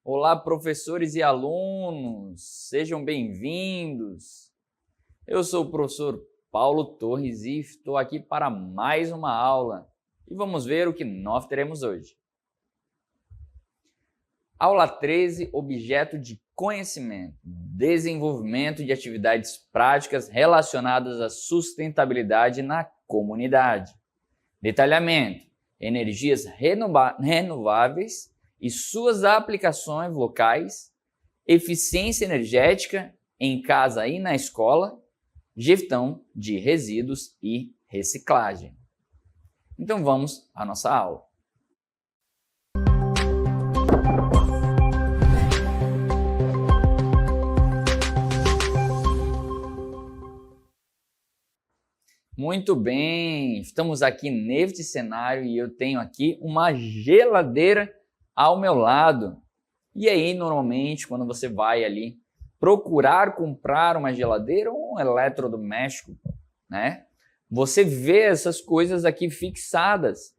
Olá, professores e alunos, sejam bem-vindos. Eu sou o professor Paulo Torres e estou aqui para mais uma aula e vamos ver o que nós teremos hoje. Aula 13, objeto de conhecimento, desenvolvimento de atividades práticas relacionadas à sustentabilidade na comunidade. Detalhamento, energias renováveis e suas aplicações locais, eficiência energética em casa e na escola, gestão de resíduos e reciclagem. Então vamos à nossa aula. Muito bem, estamos aqui neste cenário e eu tenho aqui uma geladeira ao meu lado. E aí, normalmente, quando você vai ali procurar comprar uma geladeira ou um eletrodoméstico, né? Você vê essas coisas aqui fixadas.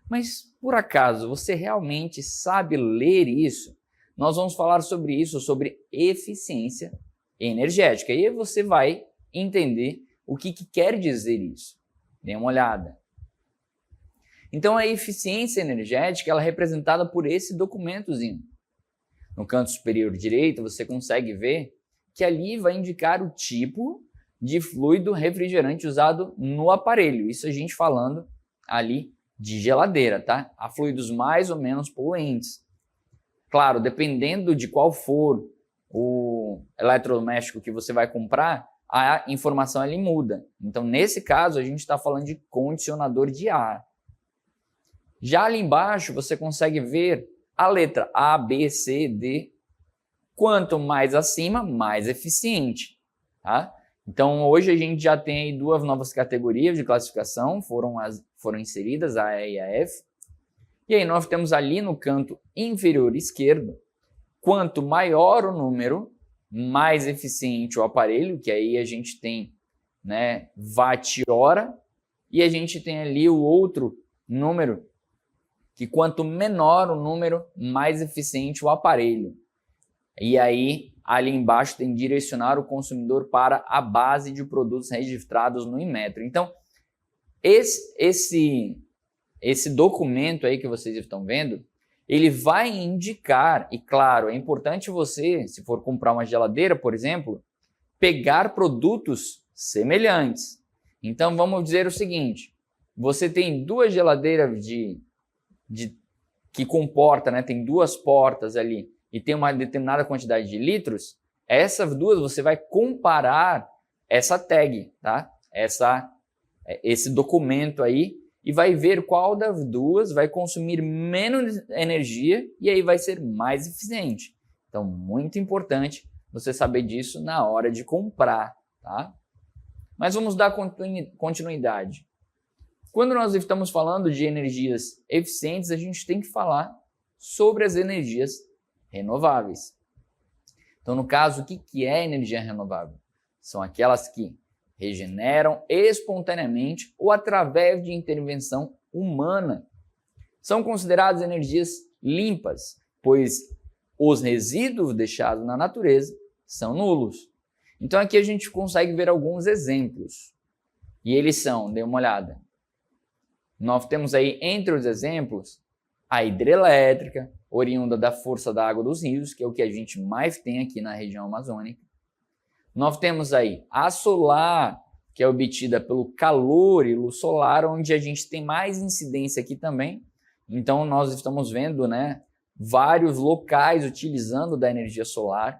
Mas, por acaso, você realmente sabe ler isso? Nós vamos falar sobre isso, sobre eficiência energética. E aí você vai entender o que quer dizer isso. Dê uma olhada. Então, a eficiência energética ela é representada por esse documentozinho. No canto superior direito, você consegue ver que ali vai indicar o tipo de fluido refrigerante usado no aparelho. Isso a gente falando ali de geladeira, tá? Há fluidos mais ou menos poluentes. Claro, dependendo de qual for o eletrodoméstico que você vai comprar, a informação ali muda. Então, nesse caso, a gente está falando de condicionador de ar. Já ali embaixo, você consegue ver a letra A, B, C, D. Quanto mais acima, mais eficiente. Tá? Então, hoje a gente já tem aí duas novas categorias de classificação, foram inseridas, a E e a F. E aí nós temos ali no canto inferior esquerdo, quanto maior o número, mais eficiente o aparelho, que aí a gente tem, né, watt-hora, e a gente tem ali o outro número, que quanto menor o número, mais eficiente o aparelho. E aí, ali embaixo tem direcionar o consumidor para a base de produtos registrados no Inmetro. Então, esse documento aí que vocês estão vendo, ele vai indicar, e claro, é importante você, se for comprar uma geladeira, por exemplo, pegar produtos semelhantes. Então, vamos dizer o seguinte, você tem duas geladeiras que comporta, né, tem duas portas ali e tem uma determinada quantidade de litros, essas duas você vai comparar essa tag, tá? Esse documento aí e vai ver qual das duas vai consumir menos energia e aí vai ser mais eficiente. Então, muito importante você saber disso na hora de comprar, tá? Mas vamos dar continuidade. Quando nós estamos falando de energias eficientes, a gente tem que falar sobre as energias renováveis. Então, no caso, o que é energia renovável? São aquelas que regeneram espontaneamente ou através de intervenção humana. São consideradas energias limpas, pois os resíduos deixados na natureza são nulos. Então, aqui a gente consegue ver alguns exemplos. E eles são, dê uma olhada. Nós temos aí, entre os exemplos, a hidrelétrica, oriunda da força da água dos rios, que é o que a gente mais tem aqui na região amazônica. Nós temos aí a solar, que é obtida pelo calor e luz solar, onde a gente tem mais incidência aqui também. Então, nós estamos vendo, né, vários locais utilizando da energia solar.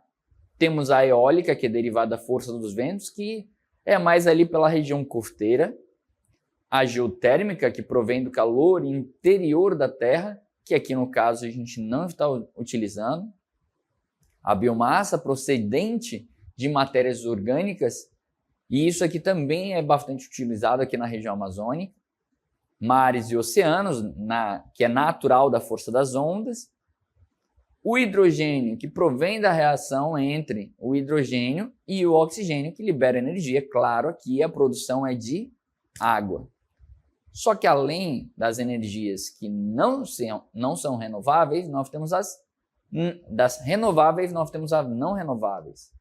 Temos a eólica, que é derivada da força dos ventos, que é mais ali pela região costeira. A geotérmica, que provém do calor interior da Terra, que aqui no caso a gente não está utilizando. A biomassa procedente de matérias orgânicas, e isso aqui também é bastante utilizado aqui na região amazônica. Mares e oceanos, que é natural da força das ondas. o hidrogênio que provém da reação entre o hidrogênio e o oxigênio que libera energia. Claro, aqui a produção é de água. Só que além das energias que não são renováveis, nós temos das renováveis, nós temos as não renováveis.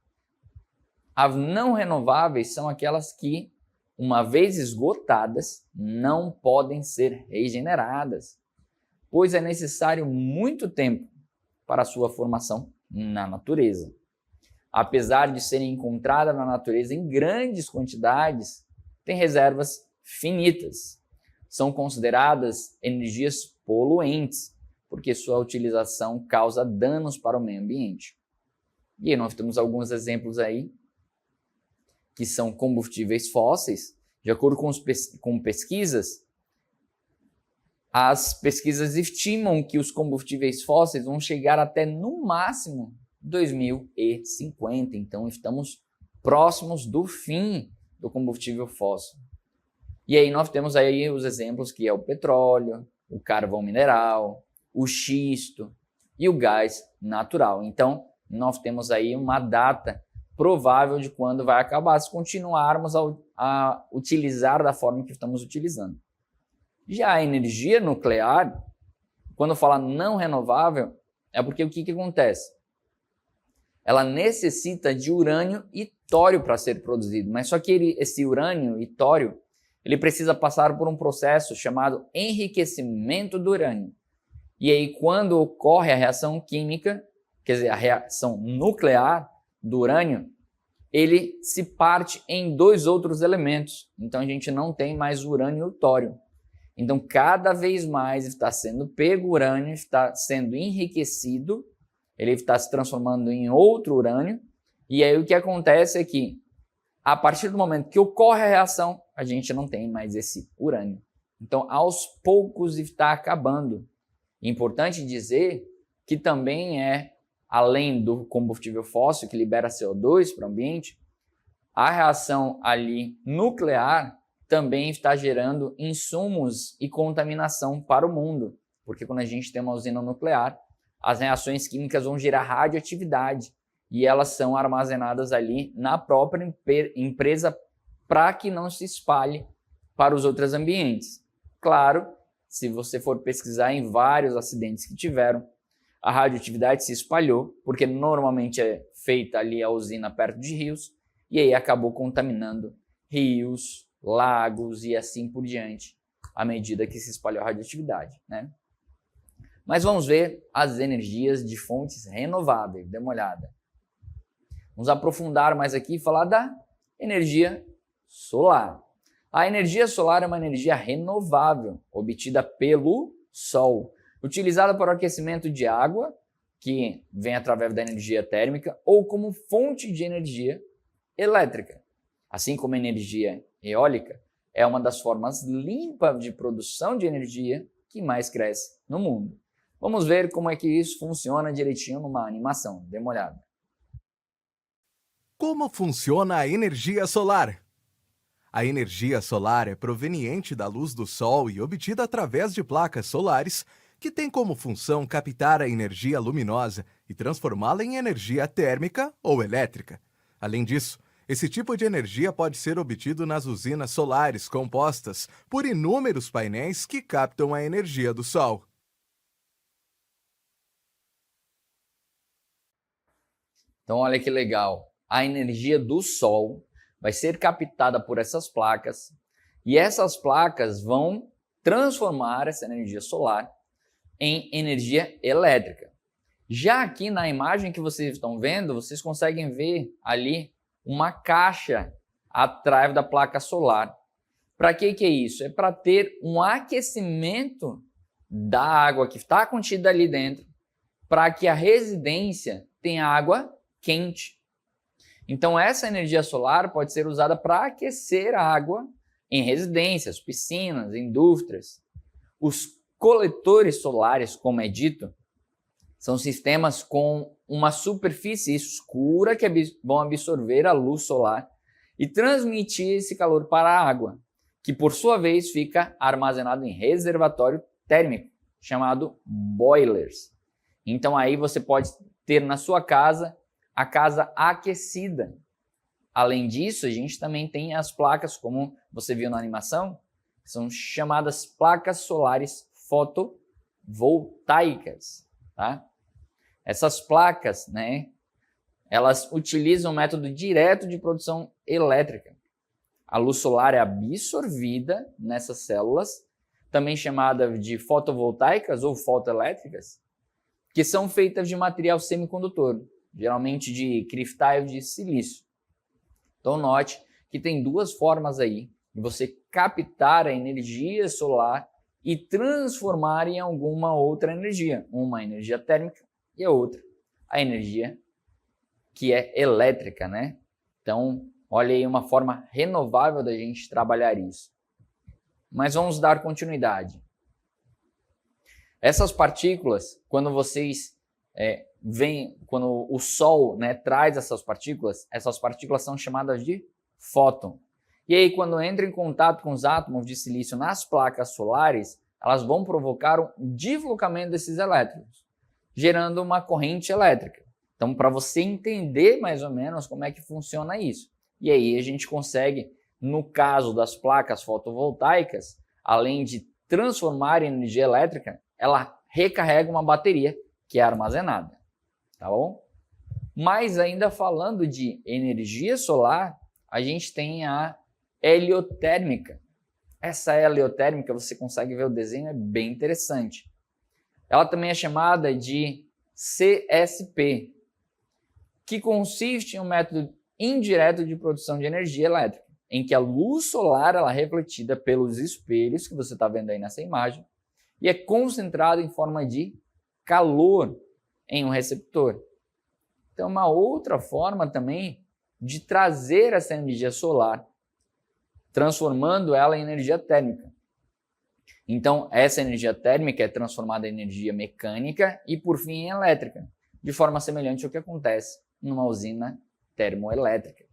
As não renováveis são aquelas que, uma vez esgotadas, não podem ser regeneradas, pois é necessário muito tempo para a sua formação na natureza. Apesar de serem encontradas na natureza em grandes quantidades, têm reservas finitas. São consideradas energias poluentes, porque sua utilização causa danos para o meio ambiente. E aí nós temos alguns exemplos aí, que são combustíveis fósseis. De acordo com pesquisas, as pesquisas estimam que os combustíveis fósseis vão chegar até, no máximo, 2050. Então, estamos próximos do fim do combustível fóssil. E aí nós temos aí os exemplos que é o petróleo, o carvão mineral, o xisto e o gás natural. Então, nós temos aí uma data provável de quando vai acabar se continuarmos a utilizar da forma que estamos utilizando. Já a energia nuclear, quando fala não renovável, é porque o que acontece? Ela necessita de urânio e tório para ser produzido, mas só que esse urânio e tório, ele precisa passar por um processo chamado enriquecimento do urânio. E aí, quando ocorre a reação química, quer dizer, a reação nuclear do urânio, ele se parte em dois outros elementos. Então, a gente não tem mais urânio e tório. Então, cada vez mais está sendo pego urânio, está sendo enriquecido, ele está se transformando em outro urânio. E aí, o que acontece é que, a partir do momento que ocorre a reação, a gente não tem mais esse urânio. Então, aos poucos está acabando. Importante dizer que também além do combustível fóssil que libera CO2 para o ambiente, a reação ali nuclear também está gerando insumos e contaminação para o mundo. Porque quando a gente tem uma usina nuclear, as reações químicas vão gerar radioatividade e elas são armazenadas ali na própria empresa para que não se espalhe para os outros ambientes. Claro, se você for pesquisar em vários acidentes que tiveram, a radioatividade se espalhou, porque normalmente é feita ali a usina perto de rios, e aí acabou contaminando rios, lagos e assim por diante, à medida que se espalhou a radioatividade, né? Mas vamos ver as energias de fontes renováveis, dê uma olhada. Vamos aprofundar mais aqui e falar da energia solar. A energia solar é uma energia renovável, obtida pelo Sol, utilizada para o aquecimento de água, que vem através da energia térmica, ou como fonte de energia elétrica. Assim como a energia eólica é uma das formas limpas de produção de energia que mais cresce no mundo. Vamos ver como é que isso funciona direitinho numa animação. Dê uma olhada. Como funciona a energia solar? A energia solar é proveniente da luz do Sol e obtida através de placas solares que têm como função captar a energia luminosa e transformá-la em energia térmica ou elétrica. Além disso, esse tipo de energia pode ser obtido nas usinas solares compostas por inúmeros painéis que captam a energia do Sol. Então, olha que legal. A energia do Sol vai ser captada por essas placas e essas placas vão transformar essa energia solar em energia elétrica. Já aqui na imagem que vocês estão vendo, vocês conseguem ver ali uma caixa atrás da placa solar. Para que é isso? É para ter um aquecimento da água que está contida ali dentro, para que a residência tenha água quente. Então, essa energia solar pode ser usada para aquecer a água em residências, piscinas, indústrias. Os coletores solares, como é dito, são sistemas com uma superfície escura que vão absorver a luz solar e transmitir esse calor para a água, que por sua vez fica armazenado em reservatório térmico, chamado boilers. Então aí você pode ter na sua casa a casa aquecida. Além disso, a gente também tem as placas, como você viu na animação, que são chamadas placas solares fotovoltaicas, tá? Essas placas, né, elas utilizam o método direto de produção elétrica. A luz solar é absorvida nessas células, também chamada de fotovoltaicas ou fotoelétricas, que são feitas de material semicondutor, geralmente de cristal de silício. Então note que tem duas formas aí de você captar a energia solar e transformar em alguma outra energia. Uma a energia térmica e a outra a energia que é elétrica, né? Então, olha aí uma forma renovável da gente trabalhar isso. Mas vamos dar continuidade. Essas partículas, quando vocês quando o Sol, né, traz essas partículas são chamadas de fóton. E aí, quando entram em contato com os átomos de silício nas placas solares, elas vão provocar um deslocamento desses elétrons, gerando uma corrente elétrica. Então, para você entender mais ou menos como é que funciona isso. E aí a gente consegue, no caso das placas fotovoltaicas, além de transformar em energia elétrica, ela recarrega uma bateria que é armazenada, tá bom? Mas ainda falando de energia solar, a gente tem a heliotérmica. Essa heliotérmica, você consegue ver o desenho, é bem interessante. Ela também é chamada de CSP, que consiste em um método indireto de produção de energia elétrica, em que a luz solar ela é refletida pelos espelhos que você está vendo aí nessa imagem e é concentrada em forma de calor em um receptor. Então, uma outra forma também de trazer essa energia solar, transformando ela em energia térmica. Então, essa energia térmica é transformada em energia mecânica e, por fim, em elétrica, de forma semelhante ao que acontece numa usina termoelétrica.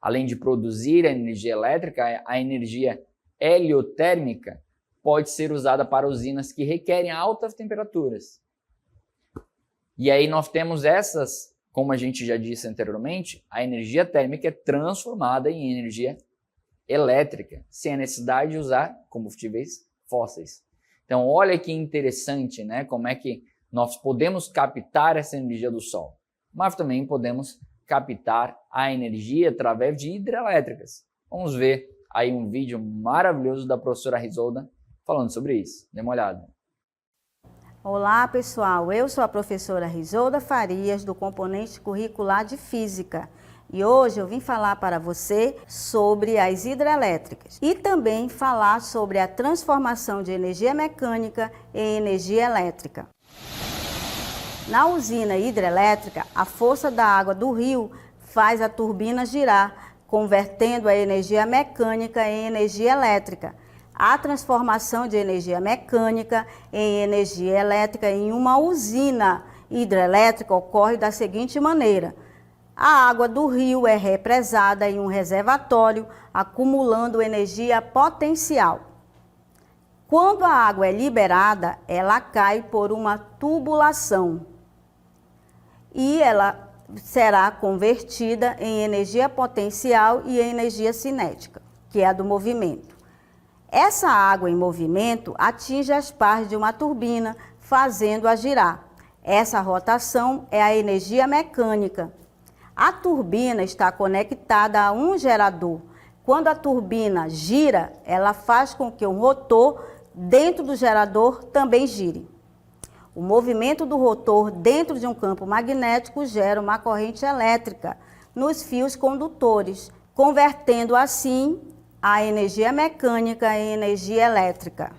Além de produzir a energia elétrica, a energia heliotérmica pode ser usada para usinas que requerem altas temperaturas. E aí nós temos essas, como a gente já disse anteriormente, a energia térmica é transformada em energia elétrica, sem a necessidade de usar combustíveis fósseis. Então, olha que interessante, né? Como é que nós podemos captar essa energia do Sol. Mas também podemos captar a energia através de hidrelétricas. Vamos ver aí um vídeo maravilhoso da professora Risolda falando sobre isso. Dê uma olhada. Olá pessoal, eu sou a professora Risolda Farias do componente curricular de Física e hoje eu vim falar para você sobre as hidrelétricas e também falar sobre a transformação de energia mecânica em energia elétrica. Na usina hidrelétrica, a força da água do rio faz a turbina girar, convertendo a energia mecânica em energia elétrica. A transformação de energia mecânica em energia elétrica em uma usina hidrelétrica ocorre da seguinte maneira. A água do rio é represada em um reservatório, acumulando energia potencial. Quando a água é liberada, ela cai por uma tubulação e ela será convertida em energia potencial e em energia cinética, que é a do movimento. Essa água em movimento atinge as partes de uma turbina, fazendo-a girar. Essa rotação é a energia mecânica. A turbina está conectada a um gerador. Quando a turbina gira, ela faz com que um rotor dentro do gerador também gire. O movimento do rotor dentro de um campo magnético gera uma corrente elétrica nos fios condutores, convertendo assim a energia mecânica em energia elétrica.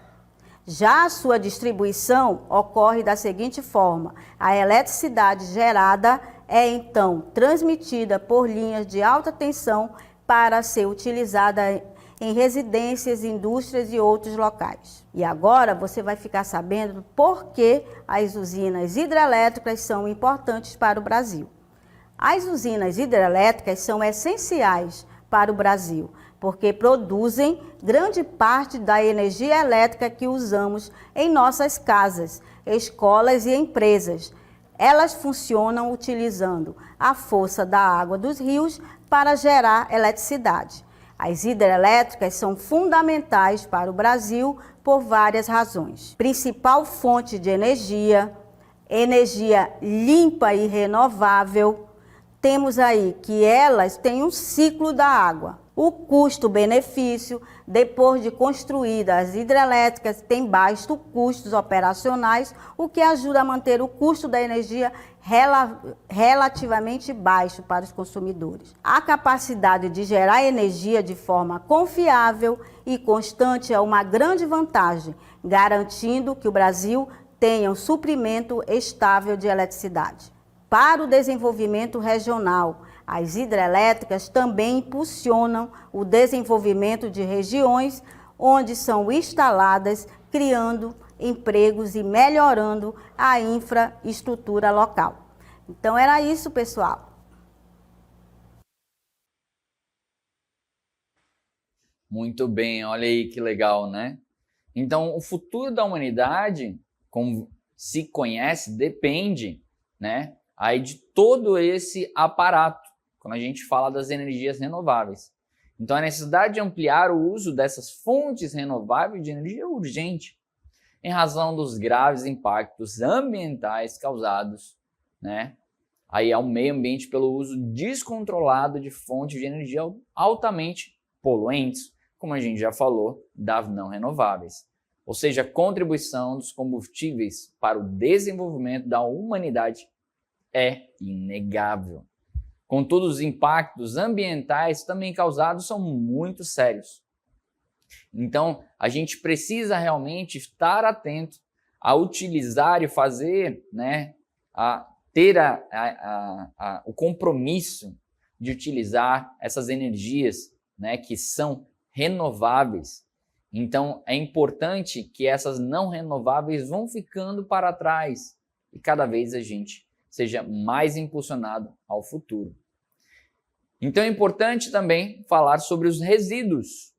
Já a sua distribuição ocorre da seguinte forma: a eletricidade gerada é então transmitida por linhas de alta tensão para ser utilizada em residências, indústrias e outros locais. E agora você vai ficar sabendo por que as usinas hidrelétricas são importantes para o Brasil. As usinas hidrelétricas são essenciais para o Brasil, porque produzem grande parte da energia elétrica que usamos em nossas casas, escolas e empresas. Elas funcionam utilizando a força da água dos rios para gerar eletricidade. As hidrelétricas são fundamentais para o Brasil por várias razões. Principal fonte de energia limpa e renovável. Temos aí que elas têm um ciclo da água. O custo-benefício, depois de construídas as hidrelétricas, tem baixos custos operacionais, o que ajuda a manter o custo da energia relativamente baixo para os consumidores. A capacidade de gerar energia de forma confiável e constante é uma grande vantagem, garantindo que o Brasil tenha um suprimento estável de eletricidade. Para o desenvolvimento regional, as hidrelétricas também impulsionam o desenvolvimento de regiões onde são instaladas, criando empregos e melhorando a infraestrutura local. Então era isso, pessoal. Muito bem, olha aí que legal, né? Então, o futuro da humanidade, como se conhece, depende, né, aí de todo esse aparato, quando a gente fala das energias renováveis. Então, a necessidade de ampliar o uso dessas fontes renováveis de energia é urgente, em razão dos graves impactos ambientais causados, né, aí ao meio ambiente pelo uso descontrolado de fontes de energia altamente poluentes, como a gente já falou, das não renováveis. Ou seja, a contribuição dos combustíveis para o desenvolvimento da humanidade é inegável. Contudo, os impactos ambientais também causados são muito sérios. Então, a gente precisa realmente estar atento a utilizar e fazer, né, ter o compromisso de utilizar essas energias, né, que são renováveis. Então, é importante que essas não renováveis vão ficando para trás e cada vez a gente seja mais impulsionado ao futuro. Então, é importante também falar sobre os resíduos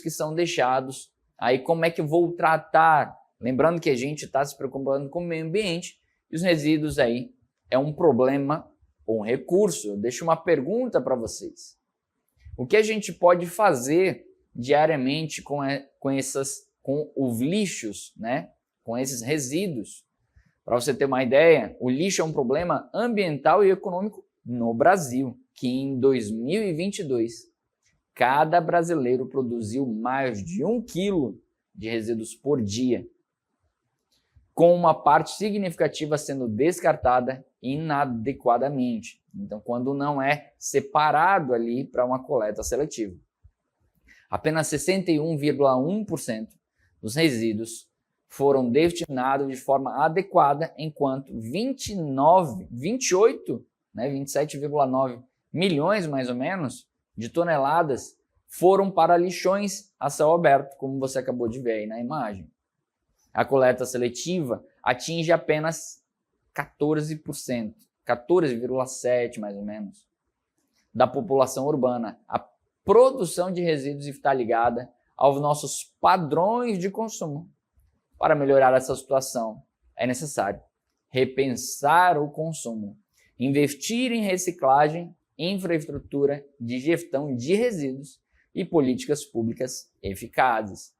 que são deixados. Aí, como é que eu vou tratar? Lembrando que a gente está se preocupando com o meio ambiente e os resíduos aí é um problema ou um recurso. Eu deixo uma pergunta para vocês. O que a gente pode fazer diariamente com os lixos, né? Com esses resíduos? Para você ter uma ideia, o lixo é um problema ambiental e econômico no Brasil, que em 2022, cada brasileiro produziu mais de 1 quilo de resíduos por dia, com uma parte significativa sendo descartada inadequadamente. Então, quando não é separado ali para uma coleta seletiva. Apenas 61,1% dos resíduos foram destinados de forma adequada, enquanto 27,9 milhões, mais ou menos, de toneladas foram para lixões a céu aberto, como você acabou de ver aí na imagem. A coleta seletiva atinge apenas 14%, 14,7% mais ou menos, da população urbana. A produção de resíduos está ligada aos nossos padrões de consumo. Para melhorar essa situação, é necessário repensar o consumo, investir em reciclagem, infraestrutura de gestão de resíduos e políticas públicas eficazes.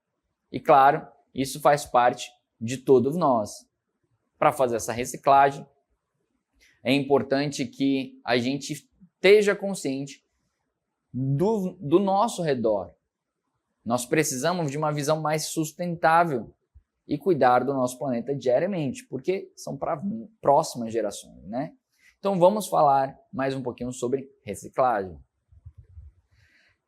E claro, isso faz parte de todos nós. Para fazer essa reciclagem, é importante que a gente esteja consciente do nosso redor. Nós precisamos de uma visão mais sustentável e cuidar do nosso planeta diariamente, porque são para próximas gerações, né? Então vamos falar mais um pouquinho sobre reciclagem.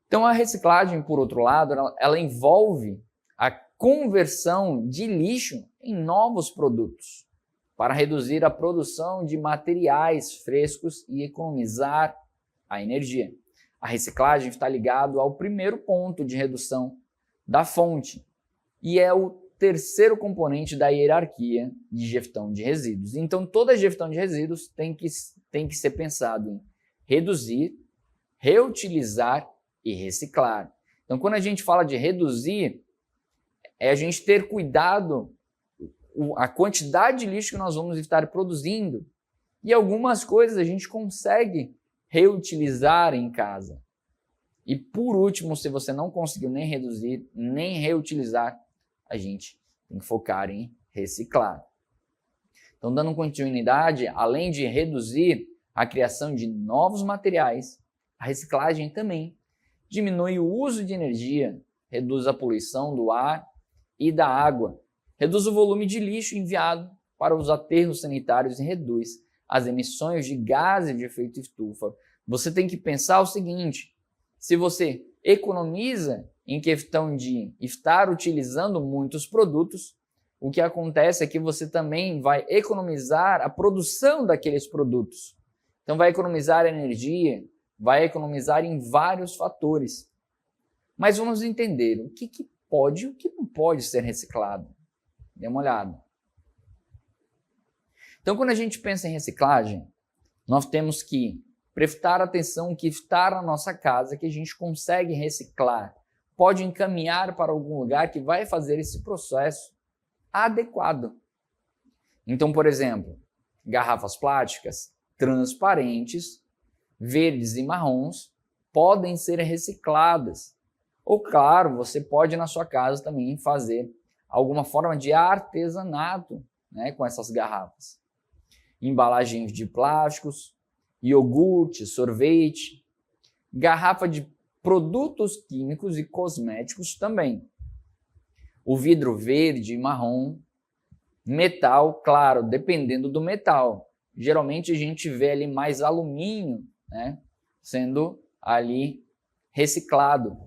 Então a reciclagem, por outro lado, ela envolve a conversão de lixo em novos produtos para reduzir a produção de materiais frescos e economizar a energia. A reciclagem está ligada ao primeiro ponto de redução da fonte e é o terceiro componente da hierarquia de gestão de resíduos. Então, toda gestão de resíduos tem que ser pensado em reduzir, reutilizar e reciclar. Então, quando a gente fala de reduzir, é a gente ter cuidado a quantidade de lixo que nós vamos estar produzindo. E algumas coisas a gente consegue reutilizar em casa. E por último, se você não conseguiu nem reduzir, nem reutilizar, a gente tem que focar em reciclar. Então, dando continuidade, além de reduzir a criação de novos materiais, a reciclagem também diminui o uso de energia, reduz a poluição do ar e da água, reduz o volume de lixo enviado para os aterros sanitários e reduz as emissões de gases de efeito estufa. Você tem que pensar o seguinte: se você economiza em questão de estar utilizando muitos produtos, o que acontece é que você também vai economizar a produção daqueles produtos. Então vai economizar energia, vai economizar em vários fatores. Mas vamos entender o que pode e o que não pode ser reciclado. Dê uma olhada. Então, quando a gente pensa em reciclagem, nós temos que prestar atenção que está na nossa casa, que a gente consegue reciclar, pode encaminhar para algum lugar que vai fazer esse processo adequado. Então, por exemplo, garrafas plásticas transparentes, verdes e marrons, podem ser recicladas. Ou, claro, você pode na sua casa também fazer alguma forma de artesanato, né, com essas garrafas. Embalagens de plásticos, iogurte, sorvete, garrafa de produtos químicos e cosméticos também. O vidro verde e marrom, metal, claro, dependendo do metal. Geralmente a gente vê ali mais alumínio, né, sendo ali reciclado.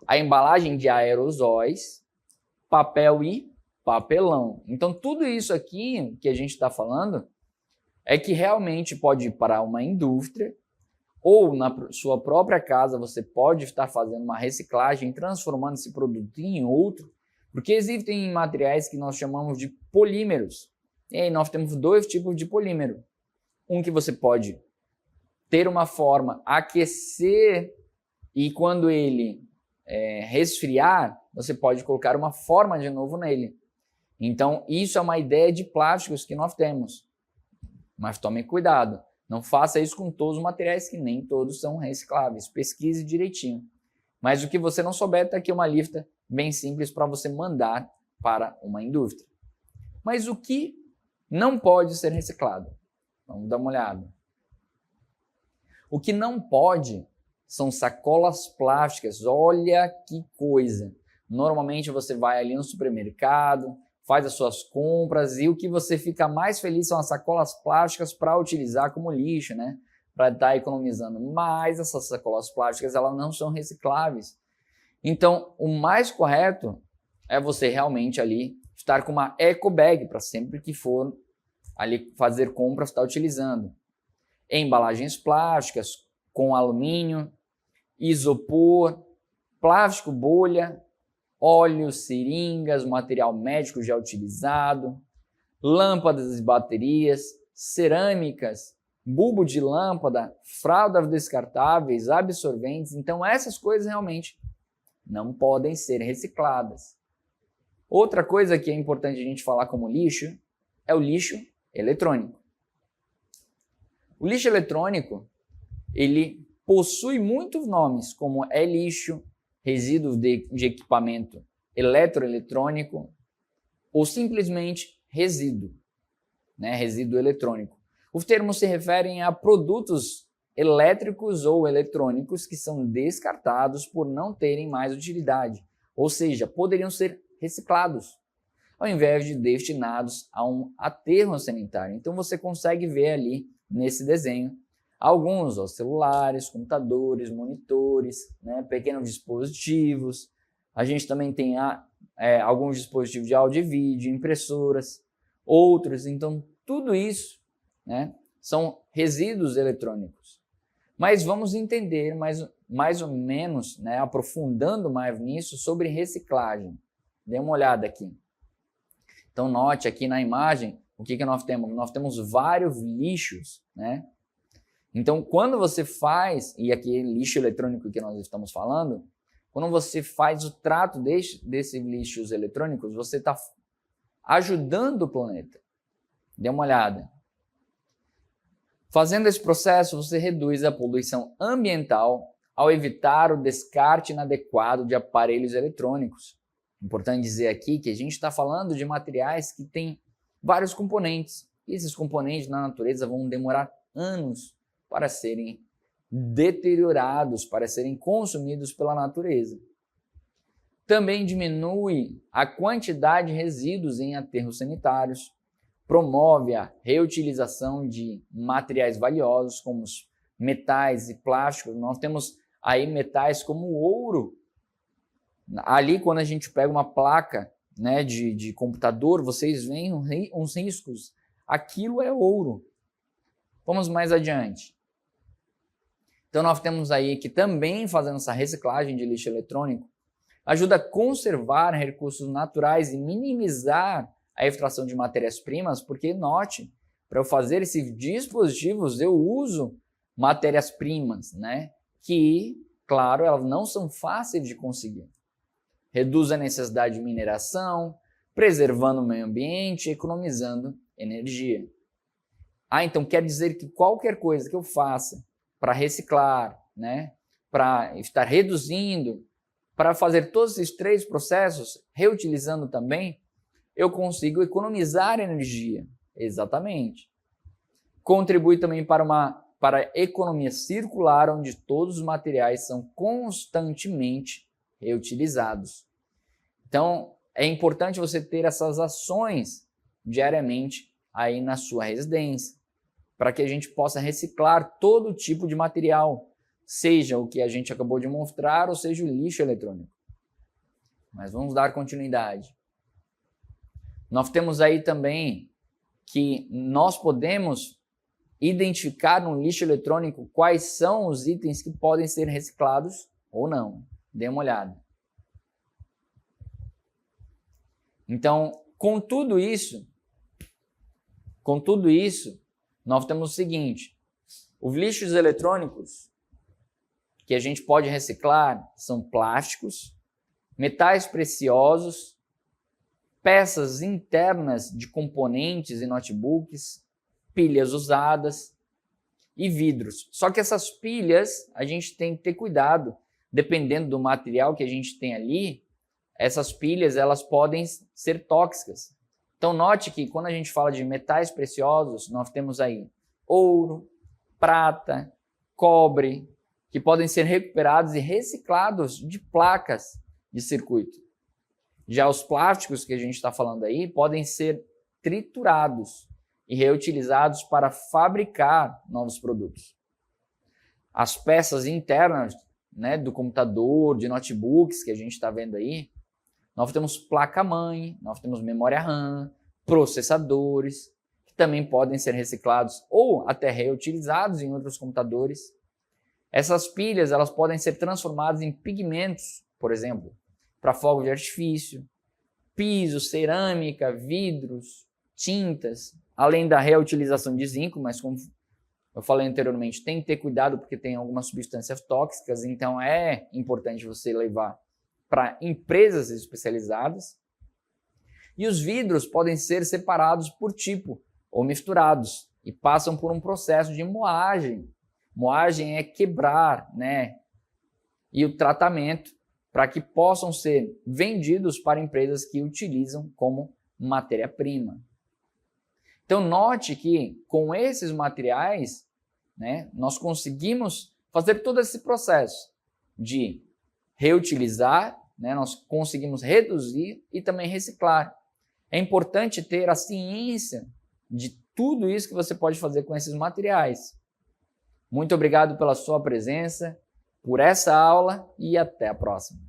A embalagem de aerosóis, papel e papelão. Então tudo isso aqui que a gente está falando é que realmente pode ir para uma indústria ou na sua própria casa você pode estar fazendo uma reciclagem, transformando esse produto em outro, porque existem materiais que nós chamamos de polímeros. E aí nós temos dois tipos de polímero. Um que você pode ter uma forma, aquecer, e quando ele resfriar, você pode colocar uma forma de novo nele. Então, isso é uma ideia de plásticos que nós temos. Mas tome cuidado, não faça isso com todos os materiais, que nem todos são recicláveis. Pesquise direitinho. Mas o que você não souber, está aqui uma lista bem simples para você mandar para uma indústria. Mas o que não pode ser reciclado? Vamos dar uma olhada. O que não pode são sacolas plásticas. Olha que coisa! Normalmente você vai ali no supermercado, faz as suas compras e o que você fica mais feliz são as sacolas plásticas para utilizar como lixo, né? Para estar economizando. Mas essas sacolas plásticas, elas não são recicláveis. Então, o mais correto é você realmente ali estar com uma eco bag para sempre que for ali fazer compras, estar utilizando. Embalagens plásticas com alumínio, isopor, plástico bolha, óleo, seringas, material médico já utilizado, lâmpadas e baterias, cerâmicas, bulbo de lâmpada, fraldas descartáveis, absorventes. Então essas coisas realmente não podem ser recicladas. Outra coisa que é importante a gente falar como lixo é o lixo eletrônico. O lixo eletrônico, ele possui muitos nomes, como lixo, resíduos de equipamento eletroeletrônico ou simplesmente resíduo, né? Resíduo eletrônico. Os termos se referem a produtos elétricos ou eletrônicos que são descartados por não terem mais utilidade, ou seja, poderiam ser reciclados, ao invés de destinados a um aterro sanitário. Então você consegue ver ali nesse desenho alguns celulares, computadores, monitores, né, pequenos dispositivos. A gente também tem alguns dispositivos de áudio e vídeo, impressoras, outros. Então tudo isso, né, são resíduos eletrônicos. Mas vamos entender mais ou menos, né, aprofundando mais nisso, sobre reciclagem. Dê uma olhada aqui. Então note aqui na imagem o que nós temos. Nós temos vários lixos, né? Então quando você faz, e aqui lixo eletrônico que nós estamos falando, quando você faz o trato desses lixos eletrônicos, você está ajudando o planeta. Dê uma olhada. Fazendo esse processo, você reduz a poluição ambiental ao evitar o descarte inadequado de aparelhos eletrônicos. Importante dizer aqui que a gente está falando de materiais que têm vários componentes. E esses componentes na natureza vão demorar anos para serem deteriorados, para serem consumidos pela natureza. Também diminui a quantidade de resíduos em aterros sanitários, promove a reutilização de materiais valiosos como os metais e plásticos. Nós temos aí metais como o ouro. Ali, quando a gente pega uma placa, né, de computador, vocês veem uns riscos. Aquilo é ouro. Vamos mais adiante. Então, nós temos aí que também fazendo essa reciclagem de lixo eletrônico, ajuda a conservar recursos naturais e minimizar a extração de matérias-primas, porque note, para eu fazer esses dispositivos, eu uso matérias-primas, né, que, claro, elas não são fáceis de conseguir. Reduz a necessidade de mineração, preservando o meio ambiente, economizando energia. Então quer dizer que qualquer coisa que eu faça para reciclar, né, para estar reduzindo, para fazer todos esses 3 processos, reutilizando também, eu consigo economizar energia. Exatamente. Contribui também para a economia circular, onde todos os materiais são constantemente reutilizados. Então, é importante você ter essas ações diariamente aí na sua residência, para que a gente possa reciclar todo tipo de material, seja o que a gente acabou de mostrar, ou seja o lixo eletrônico. Mas vamos dar continuidade. Nós temos aí também que nós podemos identificar no lixo eletrônico quais são os itens que podem ser reciclados ou não. Dê uma olhada. Então, com tudo isso, nós temos o seguinte: os lixos eletrônicos que a gente pode reciclar são plásticos, metais preciosos, peças internas de componentes e notebooks, pilhas usadas e vidros. Só que essas pilhas a gente tem que ter cuidado, dependendo do material que a gente tem ali, essas pilhas elas podem ser tóxicas. Então note que quando a gente fala de metais preciosos, nós temos aí ouro, prata, cobre, que podem ser recuperados e reciclados de placas de circuito. Já os plásticos que a gente está falando aí podem ser triturados e reutilizados para fabricar novos produtos. As peças internas, né, do computador, de notebooks que a gente está vendo aí, nós temos placa-mãe, nós temos memória RAM, processadores, que também podem ser reciclados ou até reutilizados em outros computadores. Essas pilhas elas podem ser transformadas em pigmentos, por exemplo, para fogos de artifício, piso, cerâmica, vidros, tintas, além da reutilização de zinco, mas como eu falei anteriormente, tem que ter cuidado porque tem algumas substâncias tóxicas, então é importante você levar para empresas especializadas. E os vidros podem ser separados por tipo ou misturados e passam por um processo de moagem. Moagem é quebrar, né? E o tratamento para que possam ser vendidos para empresas que utilizam como matéria-prima. Então note que com esses materiais, né, nós conseguimos fazer todo esse processo de reutilizar, né, nós conseguimos reduzir e também reciclar. É importante ter a ciência de tudo isso que você pode fazer com esses materiais. Muito obrigado pela sua presença, por essa aula e até a próxima.